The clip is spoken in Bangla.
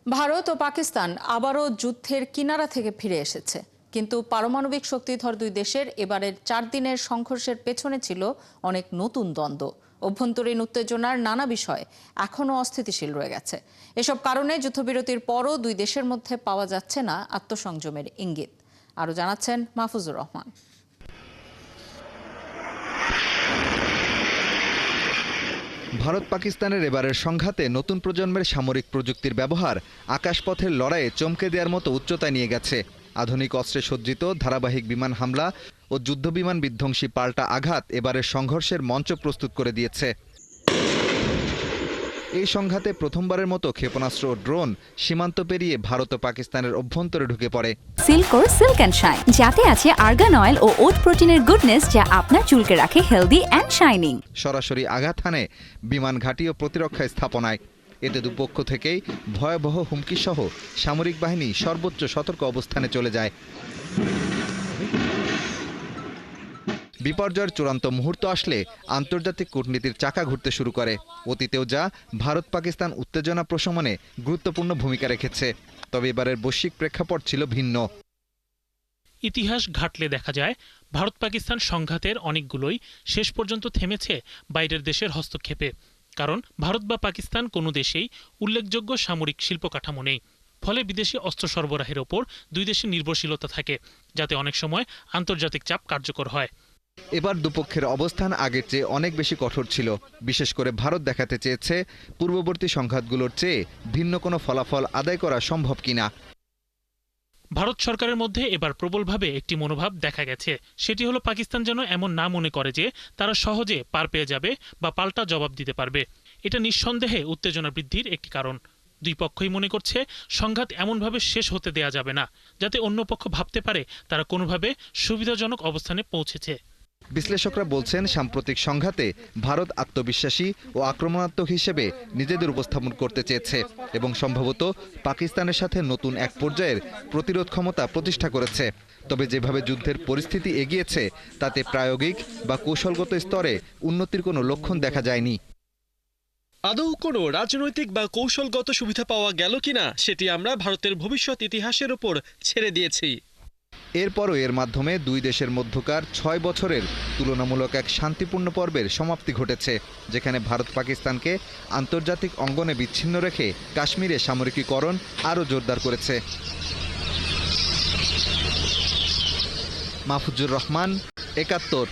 ভারত ও পাকিস্তান আবারও যুদ্ধের কিনারা থেকে ফিরে এসেছে, কিন্তু পারমাণবিক শক্তিধর দুই দেশের এবারের 4 দিনের সংঘর্ষের পেছনে ছিল অনেক নতুন দ্বন্দ্ব। অভ্যন্তরীণ উত্তেজনার নানা বিষয় এখনও অস্থিতিশীল রয়ে গেছে। এসব কারণে যুদ্ধবিরতির পরও দুই দেশের মধ্যে পাওয়া যাচ্ছে না আত্মসংযমের ইঙ্গিত। আরও জানাচ্ছেন মাহফুজুর রহমান। ভারত পাকিস্তানের এবারের সংঘাতে নতুন প্রজন্মের সামরিক প্রযুক্তির ব্যবহার আকাশপথের লড়াইয়ে চমকে দেওয়ার মতো উচ্চতায় নিয়ে গেছে। আধুনিক অস্ত্রে সজ্জিত ধারাবাহিক বিমান হামলা ও যুদ্ধবিমান বিধ্বংসী পাল্টা আঘাত এবারের সংঘর্ষের মঞ্চ প্রস্তুত করে দিয়েছে। এই সংঘাতে প্রথমবারের মতো ক্ষেপণাস্ত্র ও ড্রোন সীমান্ত পেরিয়ে ভারত ও পাকিস্তানের অভ্যন্তরে ঢুকে পড়ে। সিল্কোর সিল্ক অ্যান্ড শাইন, যাতে আছে আর্গান অয়েল ও ওট প্রোটিনের গুডনেস, যা আপনার চুলকে রাখে হেলদি অ্যান্ড শাইনিং। সরাসরি আঘাত হানে বিমান ঘাঁটি ও প্রতিরক্ষা স্থাপনায়। এতে দুপক্ষ থেকেই ভয়াবহ হুমকি সহ সামরিক বাহিনী সর্বোচ্চ সতর্ক অবস্থানে চলে যায়। বিপর্যয়ের চূড়ান্ত মুহূর্ত আসলে আন্তর্জাতিক কূটনীতির চাকা ঘুরতে শুরু করে। অতীতেও যা ভারত পাকিস্তান উত্তেজনা প্রশমনে গুরুত্বপূর্ণ ভূমিকা রেখেছে, তবে এবারের বৈশ্বিক প্রেক্ষাপট ছিল ভিন্ন। ইতিহাস ঘাটলে দেখা যায় ভারত পাকিস্তান সংঘাতের অনেকগুলোই শেষ পর্যন্ত থেমেছে বাইরের দেশের হস্তক্ষেপে। কারণ ভারত বা পাকিস্তান কোনো দেশেই উল্লেখযোগ্য সামরিক শিল্প কাঠামো নেই। ফলে বিদেশি অস্ত্র সরবরাহের ওপর দুই দেশের নির্ভরশীলতা থাকে, যাতে অনেক সময় আন্তর্জাতিক চাপ কার্যকর হয়। এবার দুপক্ষের অবস্থান আগের চেয়ে অনেক বেশি কঠোর ছিল। বিশেষ করে ভারত দেখাতে চেয়েছে পূর্ববর্তী সংঘাতগুলোর চেয়ে ভিন্ন কোনো ফলাফল আদায় করা সম্ভব কিনা। ভারত সরকারের মধ্যে এবার প্রবলভাবে একটি মনোভাব দেখা গেছে। সেটি হলো পাকিস্তান যেন এমন না মনে করে যে তারা সহজে পার পেয়ে যাবে বা পাল্টা জবাব দিতে পারবে। এটা নিঃসন্দেহে উত্তেজনা বৃদ্ধির একটি কারণ। দুই পক্ষই মনে করছে সংঘাত এমনভাবে শেষ হতে দেয়া যাবে না যাতে অন্য পক্ষ ভাবতে পারে তারা কোনোভাবে সুবিধাজনক অবস্থানে পৌঁছেছে। বিশ্লেষকরা বলছেন, সাম্প্রতিক সংঘাতে ভারত আত্মবিশ্বাসী ও আক্রমণাত্মক হিসেবে নিজেদের উপস্থাপন করতে চেয়েছে এবং সম্ভবত পাকিস্তানের সাথে নতুন এক পর্যায়ের প্রতিরোধ ক্ষমতা প্রতিষ্ঠা করেছে। তবে যেভাবে যুদ্ধের পরিস্থিতি এগিয়েছে তাতে প্রায়োগিক বা কৌশলগত স্তরে উন্নতির কোনো লক্ষণ দেখা যায়নি। আদৌ কোনো রাজনৈতিক বা কৌশলগত সুবিধা পাওয়া গেল কিনা সেটি আমরা ভারতের ভবিষ্যৎ ইতিহাসের উপর ছেড়ে দিয়েছি। এরপরও এর মাধ্যমে দুই দেশের মধ্যকার 6 বছরের তুলনামূলক এক শান্তিপূর্ণ পর্বের সমাপ্তি ঘটেছে, যেখানে ভারত পাকিস্তানকে আন্তর্জাতিক অঙ্গনে বিচ্ছিন্ন রেখে কাশ্মীরে সামরিকীকরণ আরও জোরদার করেছে। মাহফুজুর রহমান, ৭১।